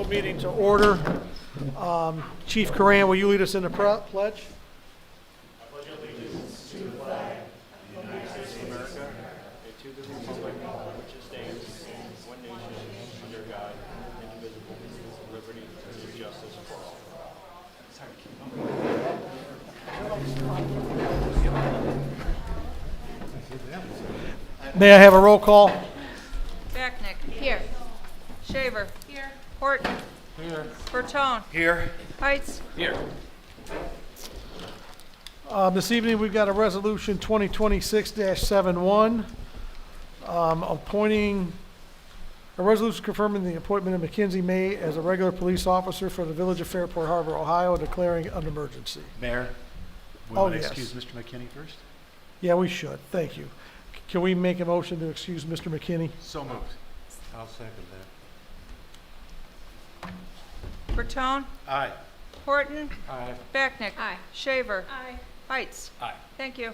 Meeting to order. Chief Coran, will you lead us in the pledge? May I have a roll call? Backnick. Here. Shaver. Here. Horton. Here. Bertone. Here. Heights. Here. This evening, we've got a resolution 2026-71, appointing a resolution confirming the appointment of Mackenzie May as a regular police officer for the Village of Fairport Harbor, Ohio, declaring an emergency. Mayor, we want to excuse Mr. McKinney first? Yeah, we should. Thank you. Can we make a motion to excuse Mr. McKinney? So moved. I'll second that. Bertone. Aye. Horton. Aye. Backnick. Aye. Shaver. Aye. Heights. Aye. Thank you.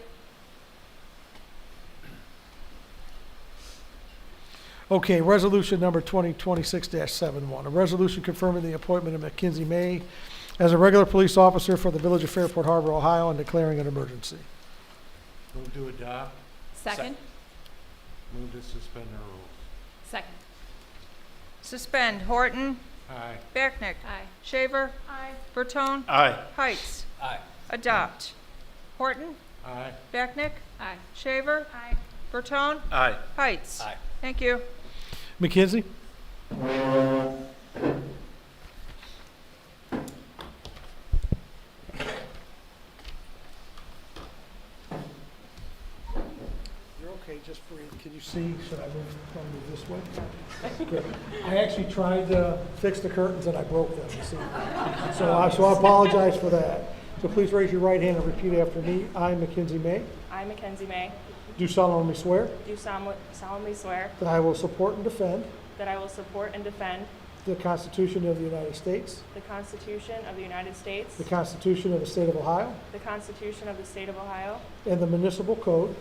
Okay, resolution number 2026-71, a resolution confirming the appointment of Mackenzie May as a regular police officer for the Village of Fairport Harbor, Ohio, and declaring an emergency. Move to adopt. Second? Move to suspend the rules. Second. Suspend. Horton. Aye. Backnick. Aye. Shaver. Aye. Bertone. Aye. Heights. Aye. Adopt. Horton. Aye. Backnick. Aye. Shaver. Aye. Bertone. Aye. Heights. Aye. Thank you. Mackenzie? You're okay, just breathe. Can you see? Should I move this way? Good. I actually tried to fix the curtains and I broke them, you see. So I apologize for that. So please raise your right hand and repeat after me. I, Mackenzie May, I, Mackenzie May, do solemnly swear do solemnly swear that I will support and defend that I will support and defend the Constitution of the United States, the Constitution of the United States, the Constitution of the State of Ohio, the Constitution of the State of Ohio, and the municipal code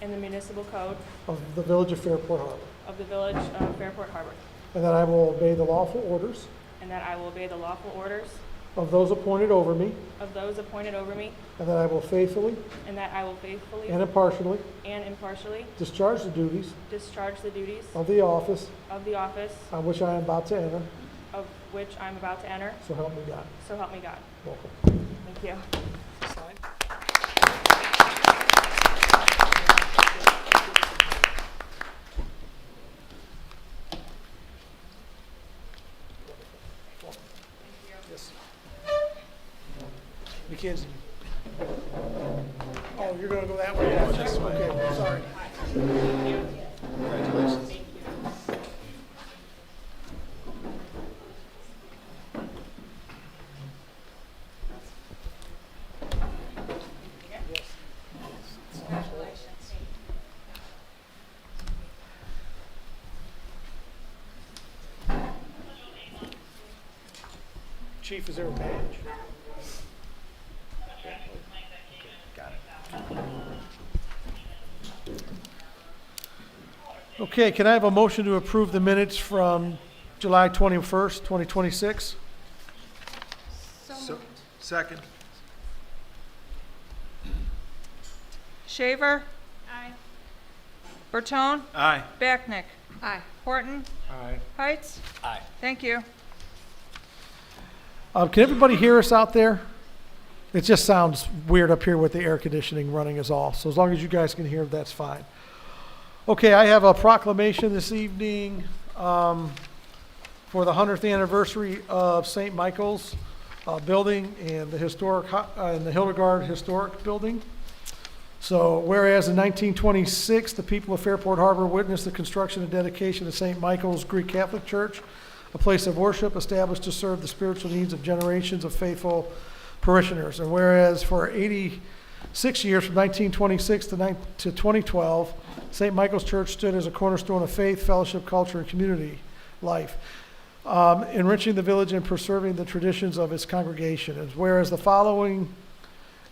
and the municipal code of the Village of Fairport Harbor, of the Village of Fairport Harbor, and that I will obey the lawful orders and that I will obey the lawful orders of those appointed over me, of those appointed over me, and that I will faithfully and that I will faithfully and impartially and impartially discharge the duties discharge the duties of the office of the office on which I am about to enter. of which I'm about to enter. So help me God. So help me God. Welcome. Thank you. Yes. Mackenzie. Oh, you're going to go that way? Okay, sorry. Congratulations. Chief, is there a badge? Got it. Okay, can I have a motion to approve the minutes from July 21st, 2026? Second. Shaver. Aye. Bertone. Aye. Backnick. Aye. Horton. Aye. Heights. Aye. Thank you. Can everybody hear us out there? It just sounds weird up here with the air conditioning running is all. So as long as you guys can hear, that's fine. Okay, I have a proclamation this evening for the 100th anniversary of St. Michael's building and the historic and the Hildegard Historic Building. So whereas in 1926, the people of Fairport Harbor witnessed the construction and dedication of St. Michael's Greek Catholic Church, a place of worship established to serve the spiritual needs of generations of faithful parishioners. And whereas for 86 years, from 1926 to 2012, St. Michael's Church stood as a cornerstone of faith, fellowship, culture, and community life, enriching the village and preserving the traditions of its congregation. And whereas the following,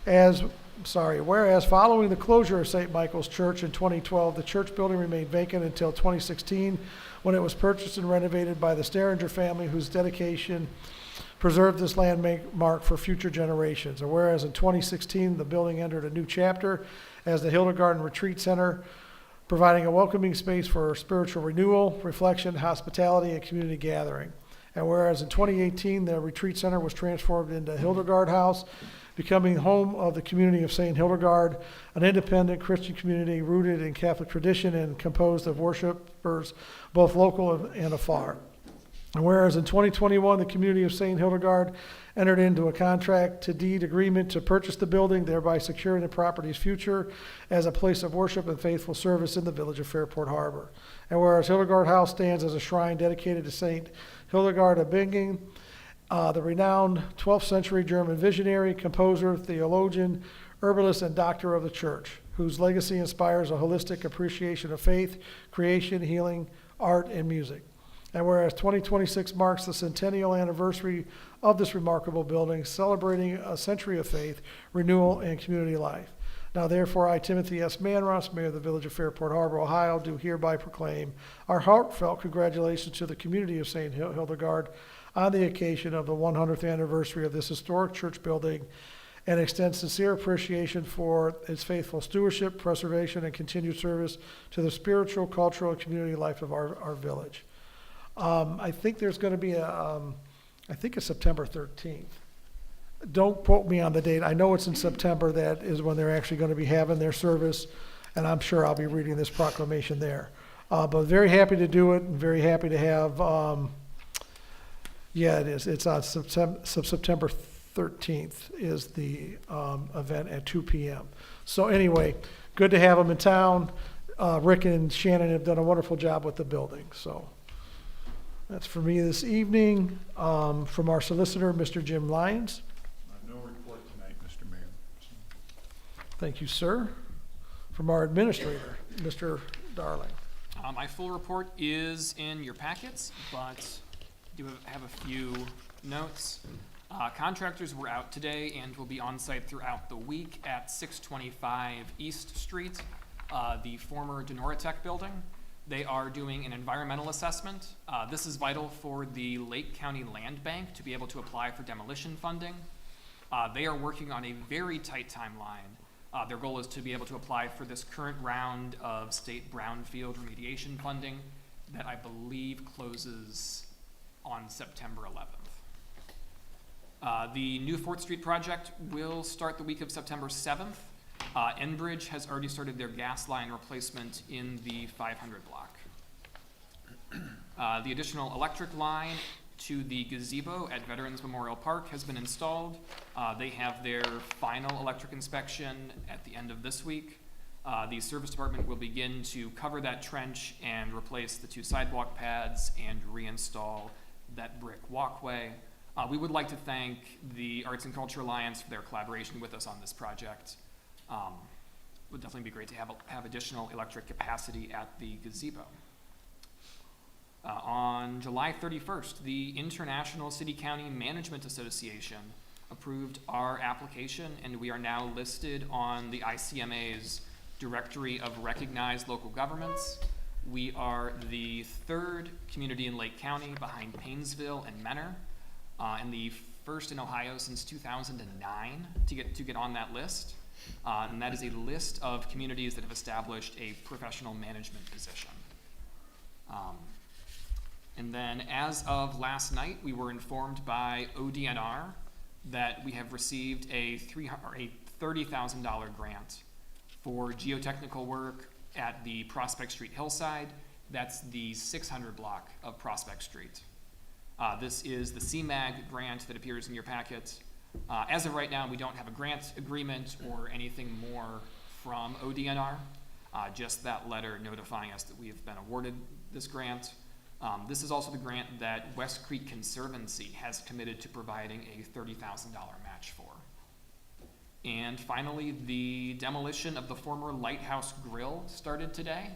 as Whereas following the closure of St. Michael's Church in 2012, the church building remained vacant until 2016, when it was purchased and renovated by the Starringer family, whose dedication preserved this landmark for future generations. And whereas in 2016, the building entered a new chapter as the Hildegarden Retreat Center, providing a welcoming space for spiritual renewal, reflection, hospitality, and community gathering. And whereas in 2018, the retreat center was transformed into Hildegard House, becoming home of the community of St. Hildegard, an independent Christian community rooted in Catholic tradition and composed of worshipers both local and afar. And whereas in 2021, the community of St. Hildegard entered into a contract to deed agreement to purchase the building, thereby securing the property's future as a place of worship and faithful service in the village of Fairport Harbor. And whereas Hildegard House stands as a shrine dedicated to St. Hildegard of Bingen, the renowned 12th century German visionary, composer, theologian, herbalist, and doctor of the church, whose legacy inspires a holistic appreciation of faith, creation, healing, art, and music. And whereas 2026 marks the centennial anniversary of this remarkable building, celebrating a century of faith, renewal, and community life. Now therefore, I, Timothy S. Manross, Mayor of the Village of Fairport Harbor, Ohio, do hereby proclaim our heartfelt congratulations to the community of St. Hildegard on the occasion of the 100th anniversary of this historic church building, and extend sincere appreciation for its faithful stewardship, preservation, and continued service to the spiritual, cultural, and community life of our village. I think there's going to be I think it's September 13th. Don't quote me on the date. I know it's in September. That is when they're actually going to be having their service, and I'm sure I'll be reading this proclamation there. But very happy to do it, and very happy to have, it is. It's on September 13th is the event at 2 p.m. So anyway, good to have them in town. Rick and Shannon have done a wonderful job with the building. So that's for me this evening. From our solicitor, Mr. Jim Lyons. No report tonight, Mr. Mayor. Thank you, sir. From our administrator, Mr. Darling. My full report is in your packets, but do have a few notes. Contractors were out today and will be on site throughout the week at 625 East Street, the former Denoratech building. They are doing an environmental assessment. This is vital for the Lake County Land Bank to be able to apply for demolition funding. They are working on a very tight timeline. Their goal is to be able to apply for this current round of state brownfield remediation funding that I believe closes on September 11th. The new 4th Street project will start the week of September 7th. Enbridge has already started their gas line replacement in the 500 block. The additional electric line to the gazebo at Veterans Memorial Park has been installed. They have their final electric inspection at the end of this week. The service department will begin to cover that trench and replace the 2 sidewalk pads and reinstall that brick walkway. We would like to thank the Arts and Culture Alliance for their collaboration with us on this project. Would definitely be great to have additional electric capacity at the gazebo. On July 31st, the International City County Management Association approved our application, and we are now listed on the ICMA's Directory of Recognized Local Governments. We are the 3rd community in Lake County behind Paynesville and Menor, and the 1st in Ohio since 2009 to get on that list. And that is a list of communities that have established a professional management position. And then as of last night, we were informed by ODNR that we have received a $30,000 grant for geotechnical work at the Prospect Street hillside. That's the 600 block of Prospect Street. This is the CMAG grant that appears in your packet. As of right now, we don't have a grant agreement or anything more from ODNR, just that letter notifying us that we have been awarded this grant. This is also the grant that West Creek Conservancy has committed to providing a $30,000 match for. And finally, the demolition of the former Lighthouse Grill started today.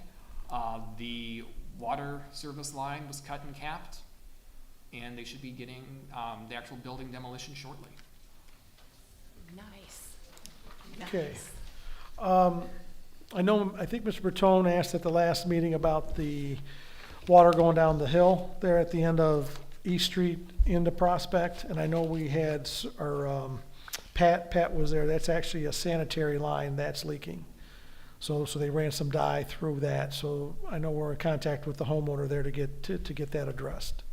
The water service line was cut and capped, and they should be getting the actual building demolition shortly. Nice. Okay. I think Mr. Bertone asked at the last meeting about the water going down the hill there at the end of East Street into Prospect, and I know we had, Pat was there. That's actually a sanitary line that's leaking. So they ran some dye through that, so I know we're in contact with the homeowner there to get that addressed.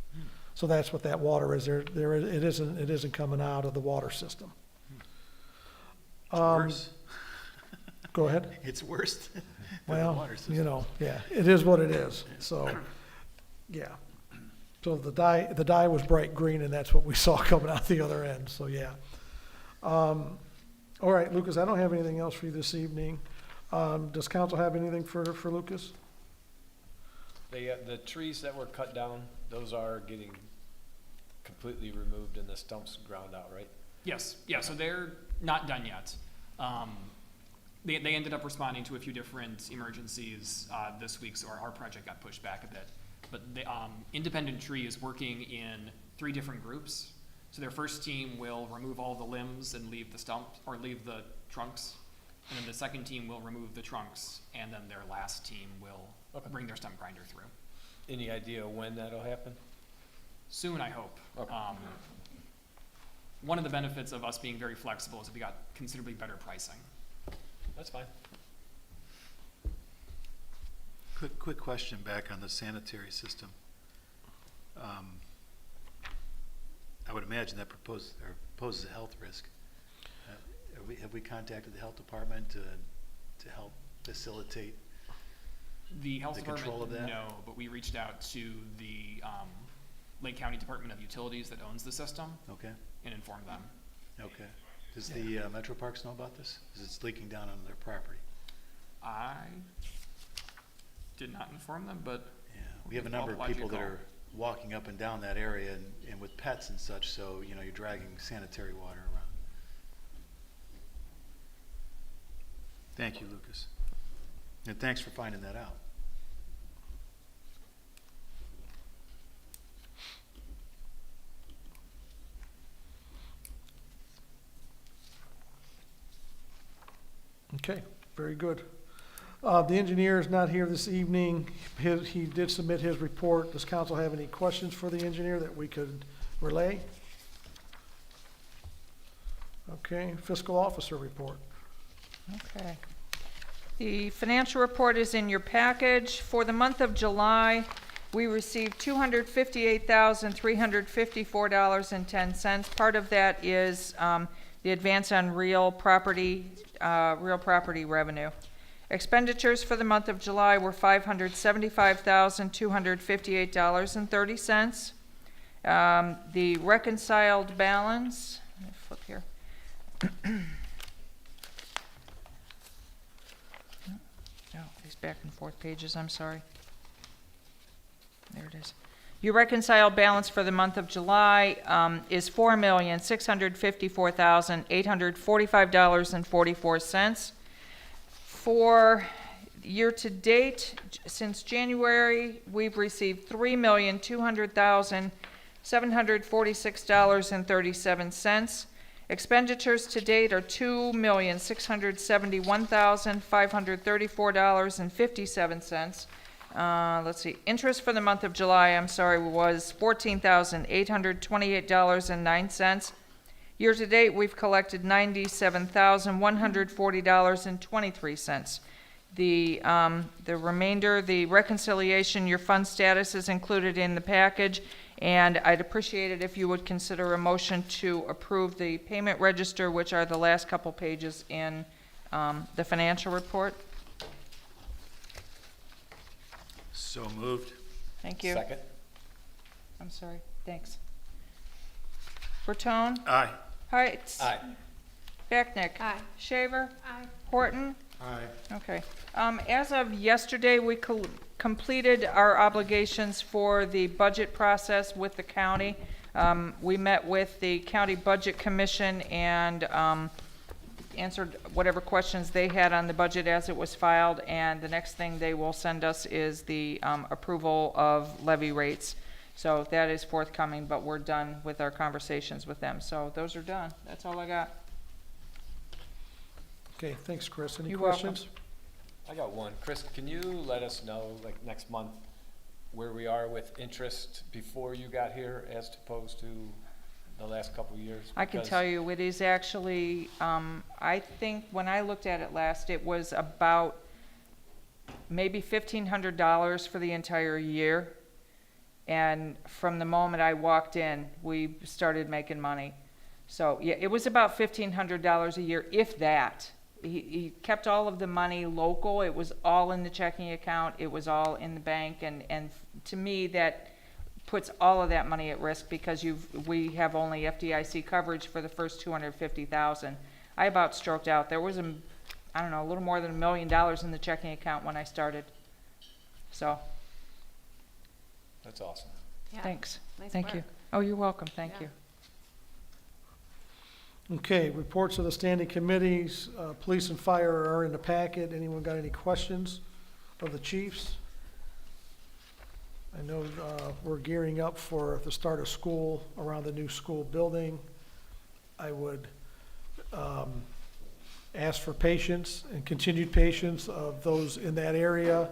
So that's what that water is. It isn't coming out of the water system. Worse. Go ahead. It's worse than the Well, water system. you know, yeah, it is what it is, so, yeah. So the dye was bright green, and that's what we saw coming out the other end, so, yeah. All right, Lucas, I don't have anything else for you this evening. Does council have anything for Lucas? The trees that were cut down, those are getting completely removed and the stumps ground out, right? Yes, yeah, so they're not done yet. They ended up responding to a few different emergencies this week, so our project got pushed back a bit. But the Independent Tree is working in 3 different groups. So their first team will remove all the limbs and leave the stumps, or leave the trunks. And then the second team will remove the trunks, and then their last team will bring their stump grinder through. Any idea when that'll happen? Soon, I hope. Okay. One of the benefits of us being very flexible is that we got considerably better pricing. That's fine. Quick question back on the sanitary system. I would imagine that poses a health risk. Have we contacted the health department to help facilitate The health the control department, of that? no, but we reached out to the Lake County Department of Utilities that owns the system Okay, and informed them. okay. Does the Metro Parks know about this? Because it's leaking down on their property. I did not inform them, but Yeah, we have a number of people that are walking up and down that area and with pets and such, so, you know, you're dragging sanitary water around. Thank you, Lucas. And thanks for finding that out. Okay, very good. The engineer is not here this evening. He did submit his report. Does council have any questions for the engineer that we could relay? Okay, fiscal officer report. Okay. The financial report is in your package. For the month of July, we received $258,354.10. Part of that is the advance on real property revenue. Expenditures for the month of July were $575,258.30. The reconciled balance, let me flip here. Oh, these back and forth pages, I'm sorry. There it is. Your reconciled balance for the month of July is $4,654,845.44. For year-to-date, since January, we've received $3,200,746.37. Expenditures to date are $2,671,534.57. Let's see, interest for the month of July, was $14,828.09. Year-to-date, we've collected $97,140.23. The remainder, the reconciliation, your fund status is included in the package, and I'd appreciate it if you would consider a motion to approve the payment register, which are the last couple pages in the financial report. So moved. Thank you. Second? I'm sorry, thanks. Bertone? Aye. Heights? Aye. Becknick? Aye. Shaver? Aye. Horton? Aye. Okay. As of yesterday, we completed our obligations for the budget process with the county. We met with the County Budget Commission and answered whatever questions they had on the budget as it was filed, and the next thing they will send us is the approval of levy rates. So that is forthcoming, but we're done with our conversations with them. So those are done. That's all I got. Okay, thanks, Chris. Any You're welcome. questions? I got one. Chris, can you let us know, like next month, where we are with interest before you got here as opposed to the last couple of years? I can tell you, it is actually, I think when I looked at it last, it was about maybe $1,500 for the entire year. And from the moment I walked in, we started making money. So, yeah, it was about $1,500 a year, if that. He kept all of the money local. It was all in the checking account. It was all in the bank. And to me, that puts all of that money at risk because we have only FDIC coverage for the first $250,000. I about stroked out. There was I don't know, a little more than $1 million in the checking account when I started. So, That's awesome. Yeah. thanks. Nice Thank you. work. Oh, you're welcome. Thank Yeah. you. Okay, reports of the standing committees, police and fire are in the packet. Anyone got any questions of the chiefs? I know we're gearing up for the start of school around the new school building. I would ask for patience and continued patience of those in that area,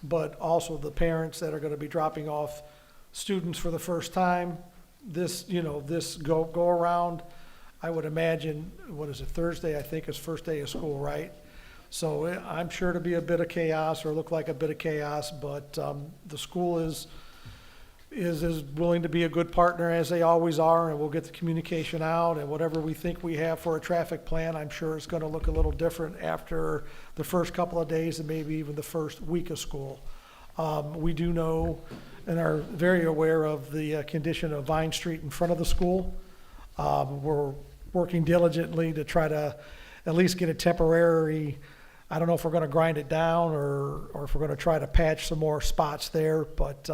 but also the parents that are going to be dropping off students for the first time. This go around, I would imagine, what is it, Thursday, I think is first day of school, right? So I'm sure to be a bit of chaos or look like a bit of chaos, but the school is willing to be a good partner as they always are, and we'll get the communication out, and whatever we think we have for a traffic plan, I'm sure it's gonna look a little different after the first couple of days and maybe even the first week of school. We do know and are very aware of the condition of Vine Street in front of the school. We're working diligently to try to at least get a temporary, I don't know if we're gonna grind it down or if we're gonna try to patch some more spots there, but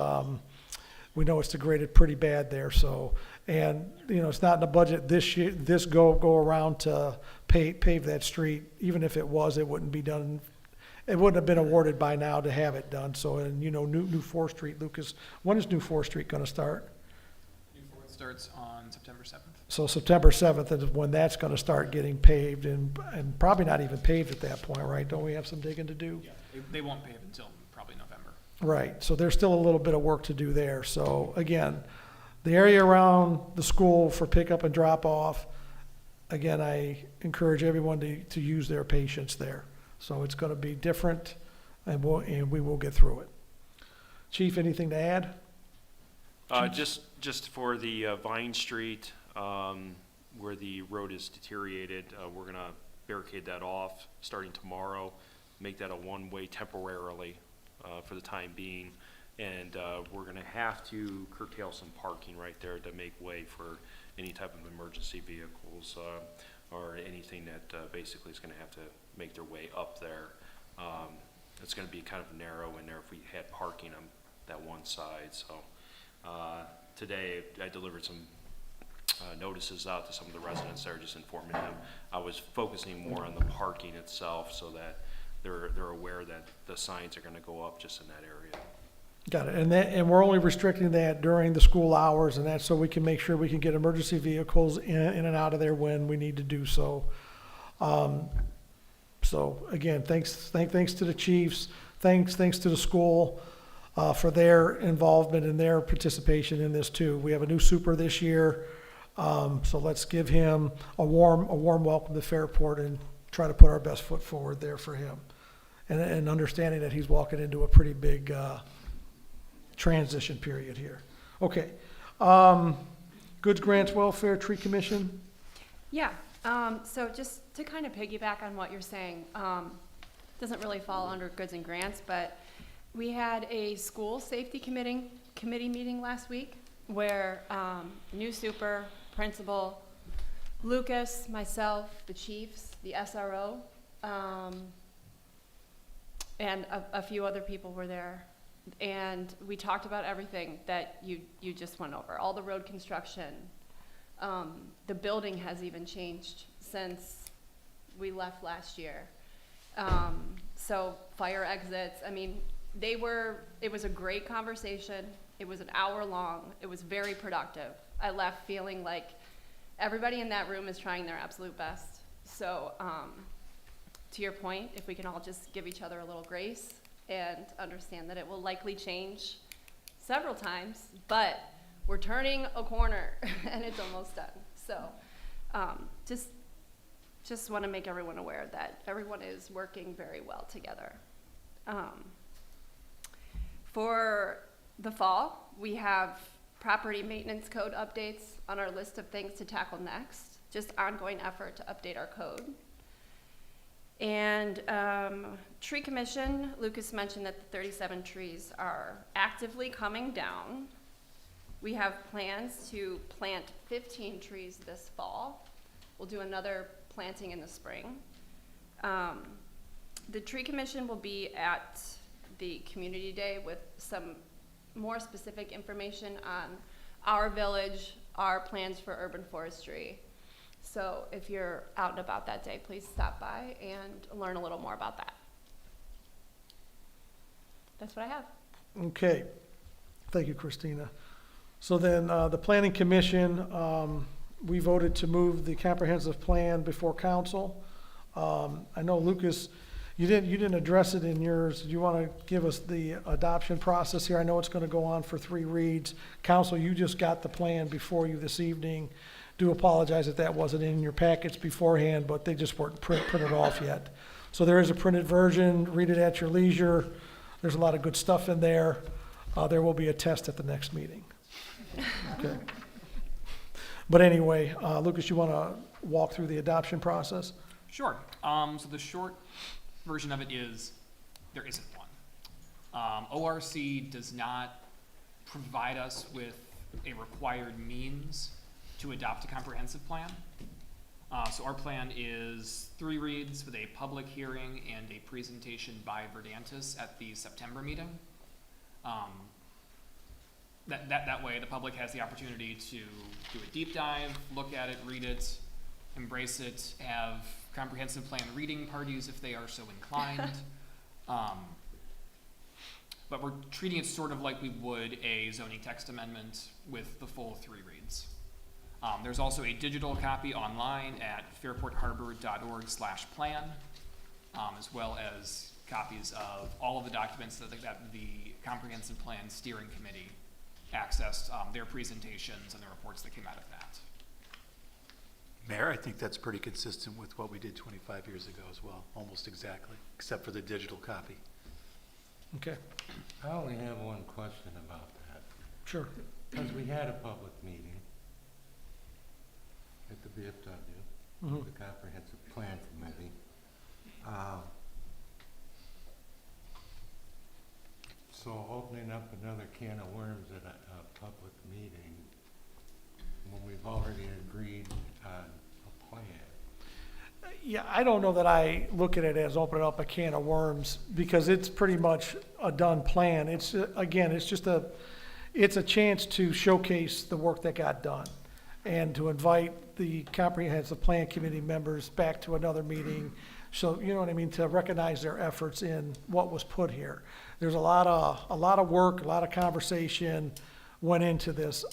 we know it's degraded pretty bad there, so, and, it's not in the budget this year, this go around to pave that street. Even if it was, it wouldn't be done, it wouldn't have been awarded by now to have it done, so, and new 4th Street, Lucas, when is new 4th Street gonna start? New Fourth starts on September 7th. So September 7th is when that's gonna start getting paved, and probably not even paved at that point, right? Don't we have some digging to do? Yeah, they won't pave until probably November. Right, so there's still a little bit of work to do there. So again, the area around the school for pickup and drop off, again, I encourage everyone to use their patience there. So it's gonna be different, and we will get through it. Chief, anything to add? Just for the Vine Street, where the road is deteriorated, we're gonna barricade that off starting tomorrow, make that a one-way temporarily for the time being, and we're gonna have to curtail some parking right there to make way for any type of emergency vehicles or anything that basically is gonna have to make their way up there. It's gonna be kind of narrow in there if we had parking on that one side, so. Today, I delivered some notices out to some of the residents there, just informing them. I was focusing more on the parking itself so that they're aware that the signs are gonna go up just in that area. Got it, and we're only restricting that during the school hours, and that's so we can make sure we can get emergency vehicles in and out of there when we need to do so. So again, thanks to the chiefs, thanks to the school for their involvement and their participation in this too. We have a new super this year, so let's give him a warm welcome to Fairport and try to put our best foot forward there for him. And understanding that he's walking into a pretty big transition period here. Okay. Goods Grants Welfare Tree Commission. Yeah, so just to kind of piggyback on what you're saying, doesn't really fall under goods and grants, but we had a school safety committee meeting last week where new super, principal, Lucas, myself, the chiefs, the SRO, and a few other people were there. And we talked about everything that you just went over, all the road construction. The building has even changed since we left last year. So fire exits, I mean, it was a great conversation. It was an hour long. It was very productive. I left feeling like everybody in that room is trying their absolute best. So to your point, if we can all just give each other a little grace and understand that it will likely change several times, but we're turning a corner and it's almost done. So just want to make everyone aware that everyone is working very well together. For the fall, we have property maintenance code updates on our list of things to tackle next, just ongoing effort to update our code. And tree commission, Lucas mentioned that the 37 trees are actively coming down. We have plans to plant 15 trees this fall. We'll do another planting in the spring. The tree commission will be at the community day with some more specific information on our village, our plans for urban forestry. So if you're out and about that day, please stop by and learn a little more about that. That's what I have. Okay, thank you, Christina. So then, the planning commission, we voted to move the comprehensive plan before council. I know, Lucas, you didn't address it in yours. Do you want to give us the adoption process here? I know it's going to go on for 3 reads. Council, you just got the plan before you this evening. Do apologize if that wasn't in your packets beforehand, but they just weren't printed off yet. So there is a printed version. Read it at your leisure. There's a lot of good stuff in there. There will be a test at the next meeting. Okay. But anyway, Lucas, you want to walk through the adoption process? Sure. So the short version of it is there isn't one. ORC does not provide us with a required means to adopt a comprehensive plan. So our plan is 3 reads with a public hearing and a presentation by Verdantis at the September meeting. That way the public has the opportunity to do a deep dive, look at it, read it, embrace it, have comprehensive plan reading parties if they are so inclined. But we're treating it sort of like we would a zoning text amendment with the full 3 reads. There's also a digital copy online at fairportharbor.org/plan, as well as copies of all of the documents that the Comprehensive Plan Steering Committee accessed, their presentations and the reports that came out of that. Mayor, I think that's pretty consistent with what we did 25 years ago as well, almost exactly, except for the digital copy. Okay, I only have one question about that, sure. because we had a public meeting at the VFW, Mhm. the Comprehensive Plan Committee. So opening up another can of worms at a public meeting when we've already agreed on a plan. Yeah, I don't know that I look at it as opening up a can of worms, because it's pretty much a done plan. It's, again, it's a chance to showcase the work that got done and to invite the Comprehensive Plan Committee members back to another meeting. So, you know what I mean, to recognize their efforts in what was put here. There's a lot of work, a lot of conversation went into this.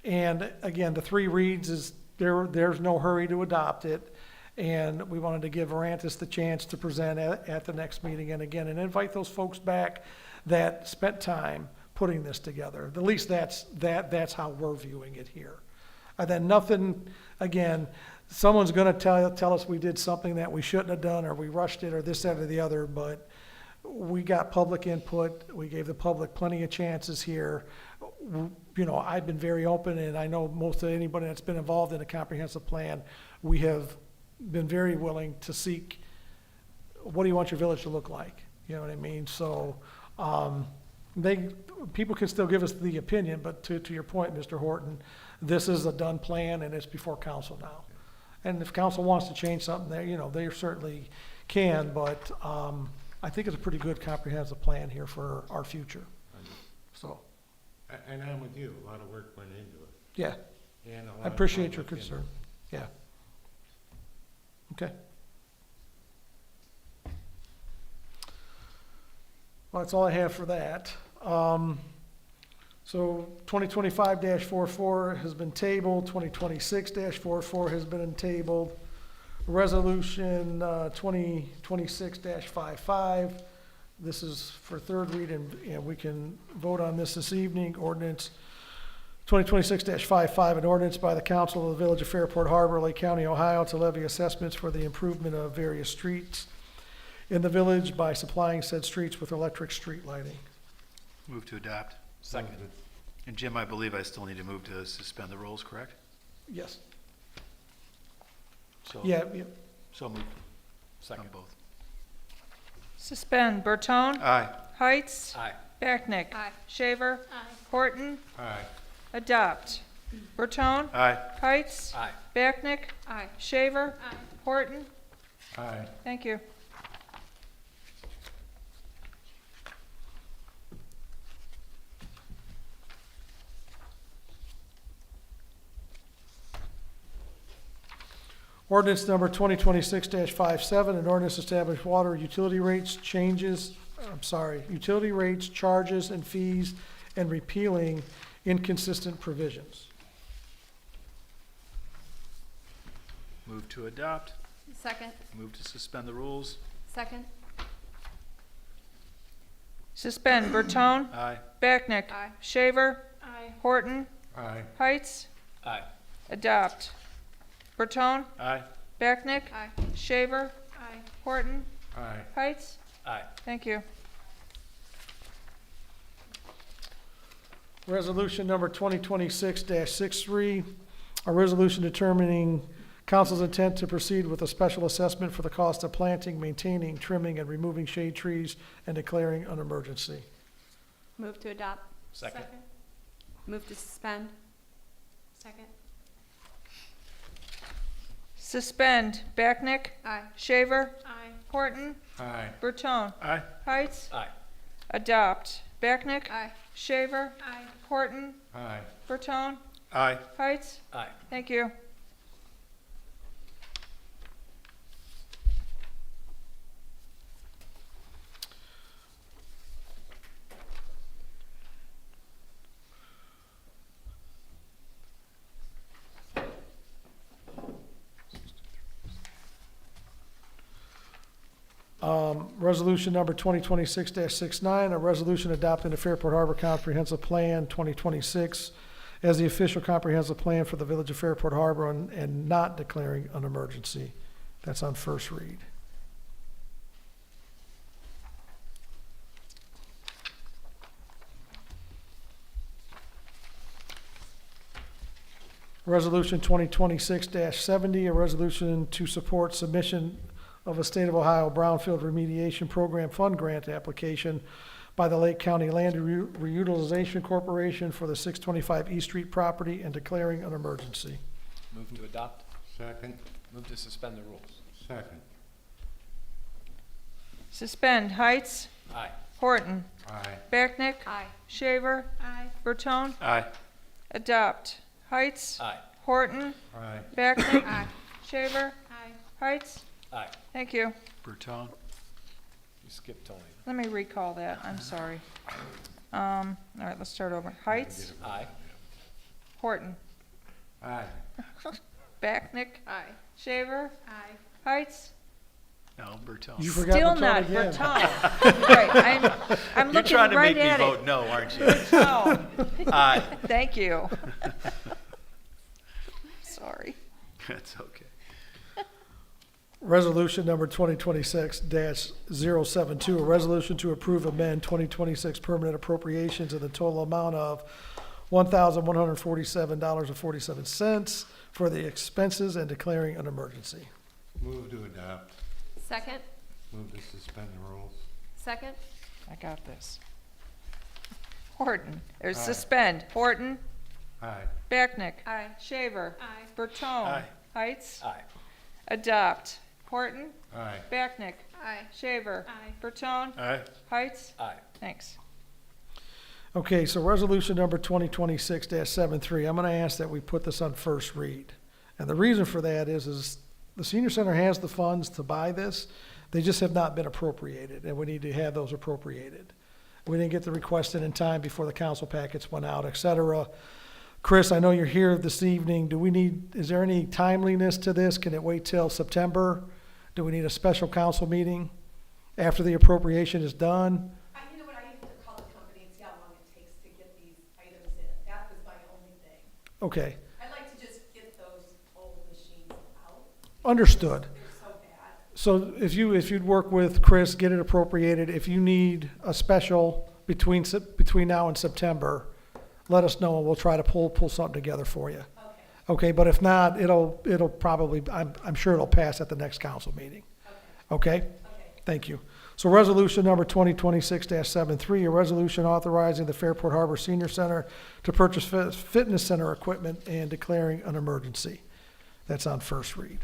And again, the 3 reads is, there's no hurry to adopt it. And we wanted to give Verdantis the chance to present at the next meeting, and again, and invite those folks back that spent time putting this together. At least that's how we're viewing it here. And then nothing, again, someone's gonna tell us we did something that we shouldn't have done, or we rushed it, or this, that, or the other, but we got public input. We gave the public plenty of chances here. You know, I've been very open, and I know most of anybody that's been involved in a comprehensive plan, we have been very willing to seek, what do you want your village to look like? You know what I mean? So, people can still give us the opinion, but to your point, Mr. Horton, this is a done plan and it's before council now. And if council wants to change something there, you know, they certainly can, but, I think it's a pretty good comprehensive plan here for our future. So, And I'm with you, a lot of work went into it. yeah, And a lot I of appreciate your public concern. Yeah. Okay. Well, that's all I have for that. So 2025-44 has been tabled, 2026-44 has been tabled. Resolution 2026-55. This is for third read, and we can vote on this evening. Ordinance 2026-55, an ordinance by the council of the Village of Fairport Harbor, Lake County, Ohio, to levy assessments for the improvement of various streets in the village by supplying said streets with electric street lighting. Move to adopt. Second. And Jim, I believe I still need to move to suspend the rules, correct? Yes. So Yeah, So moved. Second. On both. Suspend, Bertone, Aye. Heights, Aye. Backnick, Aye. Shaver, Aye. Horton, Aye. adopt. Bertone, Aye. Heights, Aye. Backnick, Aye. Shaver, Aye. Horton, Aye. thank you. Ordinance number 2026-57, an ordinance establish water utility rates utility rates, charges, and fees, and repealing inconsistent provisions. Move to adopt. Second. Move to suspend the rules. Second. Suspend, Bertone, Aye. Backnick, Aye. Shaver, Aye. Horton, Aye. Heights, Aye. adopt. Bertone, Aye. Backnick, Aye. Shaver, Aye. Horton, Aye. Heights, Aye. thank you. Resolution number 2026-63, a resolution determining council's intent to proceed with a special assessment for the cost of planting, maintaining, trimming, and removing shade trees, and declaring an emergency. Move to adopt. Second. Move to suspend. Second. Suspend, Backnick, Aye. Shaver, Aye. Horton, Aye. Bertone, Aye. Heights, Aye. adopt. Backnick, Aye. Shaver, Aye. Horton, Aye. Bertone, Aye. Heights, Aye. thank you. Resolution number 2026-69, a resolution adopting the Fairport Harbor Comprehensive Plan 2026 as the official comprehensive plan for the Village of Fairport Harbor and not declaring an emergency. That's on first read. Resolution 2026-70, a resolution to support submission of a State of Ohio Brownfield Remediation Program Fund Grant application by the Lake County Land Reutilization Corporation for the 625 East Street property and declaring an emergency. Move to adopt. Second. Move to suspend the rules. Second. Suspend, Heights, Aye. Horton, Aye. Backnick, Aye. Shaver, Aye. Bertone, Aye. adopt. Heights, Aye. Horton, Aye. Backnick, Aye. Shaver, Aye. Heights, Aye. thank you. Bertone. You skipped Tony. Let me recall that, I'm sorry. All right, let's start over. Heights, Aye. Horton, Aye. Backnick, Aye. Shaver, Aye. Heights, No, Bertone. You forgot still Bertone not again. Bertone. Right, I'm You're looking trying to right make me at vote it. no, aren't you? Bertone, Aye. thank you. Sorry. That's okay. Resolution number 2026-072, a resolution to approve amend 2026 permanent appropriations in the total amount of $1,147.47 for the expenses and declaring an emergency. Move to adopt. Second. Move to suspend the rules. Second. I got this. Horton, or Aye. suspend, Horton, Aye. Backnick, Aye. Shaver, Aye. Bertone, Aye. Heights, Aye. adopt. Horton, Aye. Backnick, Aye. Shaver, Aye. Bertone, Aye. Heights, Aye. thanks. Okay, so resolution number 2026-73, I'm going to ask that we put this on first read. And the reason for that is the senior center has the funds to buy this. They just have not been appropriated, and we need to have those appropriated. We didn't get the request in time before the council packets went out, et cetera. Chris, I know you're here this evening. Is there any timeliness to this? Can it wait till September? Do we need a special council meeting after the appropriation is done? You know what, I used to call the company and see how long it takes to get these items in. That was my only thing. Okay, I'd like to just get those old machines out. understood. They're so bad. So if you'd work with Chris, get it appropriated. If you need a special between now and September, let us know and we'll try to pull something together for you. Okay, Okay, but if not, it'll probably, I'm sure it'll pass at the next council meeting. okay, Okay? okay. Thank you. So resolution number 2026-73, a resolution authorizing the Fairport Harbor Senior Center to purchase fitness center equipment and declaring an emergency. That's on first read.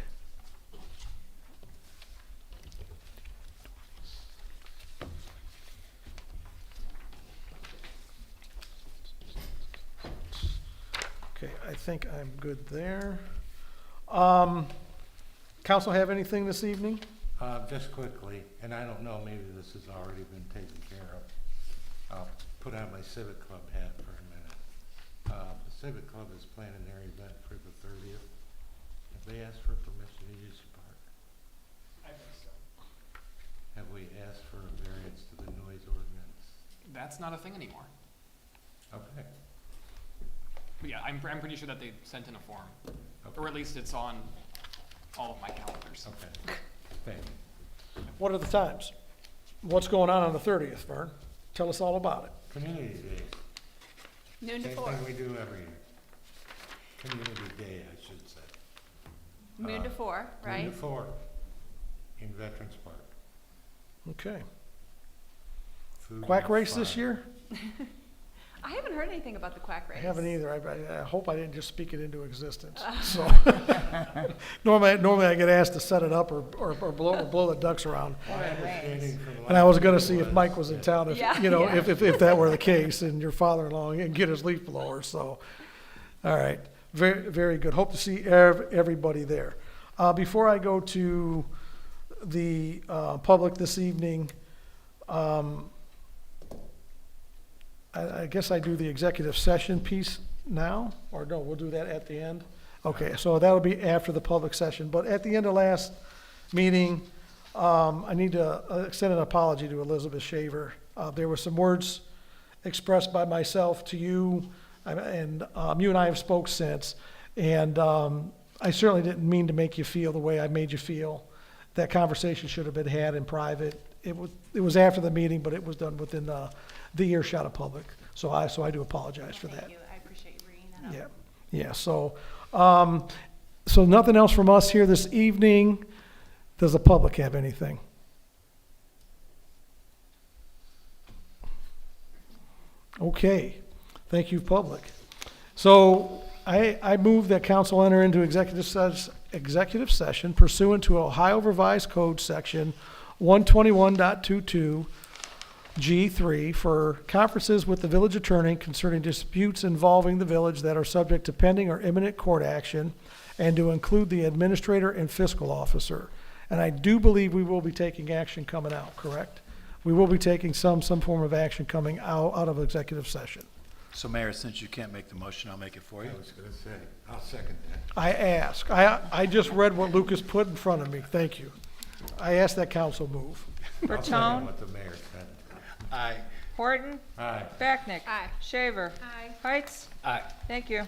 Okay, I think I'm good there. Council have anything this evening? Just quickly, and I don't know, maybe this has already been taken care of. I'll put on my Civic Club hat for a minute. The Civic Club is planning their event for the 30th. Have they asked for permission to use the park? I think so. Have we asked for a variance to the noise ordinance? That's not a thing anymore. Okay. But yeah, I'm pretty sure that they sent in a form, or Okay. at least it's on all of my calendars. Okay. Thank you. What are the times? What's going on the 30th, Vern? Tell us all about it. Community Day. Noon to Same 4. thing we do every year. Community Day, I should say. Noon to 4, right? Noon to 4 in Veterans Park. Okay. Food Quack and race this fun. year? I haven't heard anything about the quack I race. haven't either. I hope I didn't just speak it into existence. So normally I get asked to set it up or blow the ducks around. My understanding from the And I was last gonna meeting see if Mike was in town, Yeah. if that were the case, and your father-in-law and get his leaf blower, so. All right, very, very good. Hope to see everybody there. Before I go to the, public this evening, I guess I do the executive session piece now, or no, we'll do that at the end? Okay, so that'll be after the public session, but at the end of last meeting, I need to extend an apology to Elizabeth Shaver. There were some words expressed by myself to you, and you and I have spoke since, and I certainly didn't mean to make you feel the way I made you feel. That conversation should have been had in private. It was after the meeting, but it was done within the earshot of public. So I do apologize for that. Thank you, I appreciate you bringing that up. Yeah. So nothing else from us here this evening. Does the public have anything? Okay, thank you, public. So I move that council enter into executive session pursuant to Ohio Revised Code Section 121.22 G3 for conferences with the village attorney concerning disputes involving the village that are subject to pending or imminent court action, and to include the administrator and fiscal officer. And I do believe we will be taking action coming out, correct? We will be taking some form of action coming out of executive session. So Mayor, since you can't make the motion, I'll make it for you. I was gonna say, I'll second that. I ask. I just read what Lucas put in front of me. Thank you. I asked that council move. I'll second Bertone, what the mayor said. Aye. Horton, Aye. Backnick. Aye. Shaver. Aye. Heights. Aye. Thank you.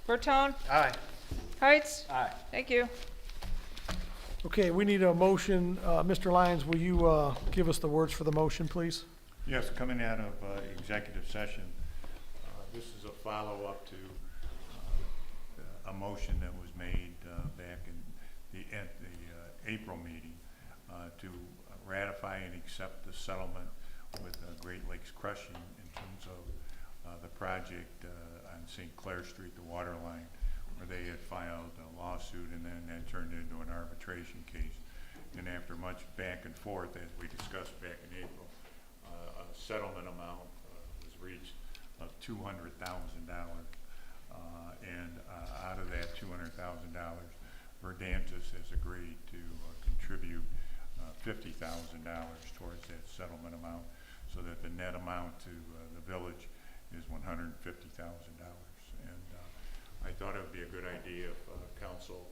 Bertone? Aye. Heights? Aye. Thank you. Okay, we need a motion. Mr. Lyons, will you give us the words for the motion, please? Yes, coming out of executive session, this is a follow-up to a motion that was made back at the April meeting to ratify and accept the settlement with Great Lakes Crushing in terms of the project on St. Clair Street, the water line, where they had filed a lawsuit and then that turned into an arbitration case. And after much back and forth, as we discussed back in April, a settlement amount was reached of $200,000. And out of that $200,000, Verdantis has agreed to contribute $50,000 towards that settlement amount, so that the net amount to the village is $150,000. And I thought it would be a good idea if council,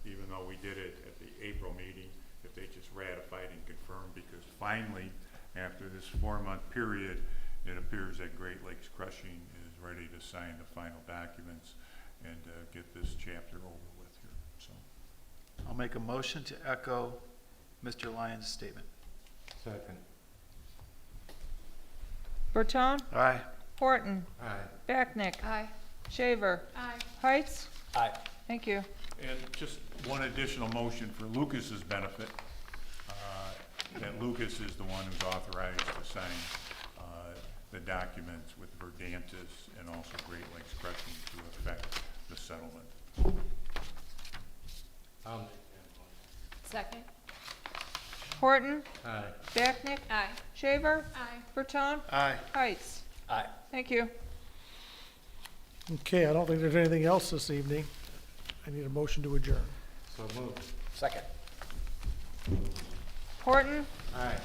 even though we did it at the April meeting, if they just ratified and confirmed, because finally, after this 4-month period, it appears that Great Lakes Crushing is ready to sign the final documents and get this chapter over with here. So, I'll make a motion to echo Mr. Lyons' statement. Second. Bertone? Aye. Horton? Aye. Backnick? Aye. Shaver? Aye. Heights? Aye. Thank you. and just one additional motion for Lucas's benefit. that Lucas is the one who's authorized to sign the documents with Verdantis and also Great Lakes Crushing to affect the settlement. I'll make that Second? Horton, one. Aye. Vacknick, Aye. Shaver, Aye. Berton, Aye. Heights. Aye. Thank you. Okay, I don't think there's anything else this evening. I need a motion to adjourn. So moved. Second. Horton, Aye.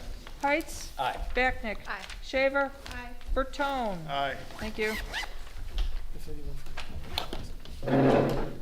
Heights, Aye. Vacknick, Aye. Shaver, Aye. Berton. Aye. Thank you. If anyone-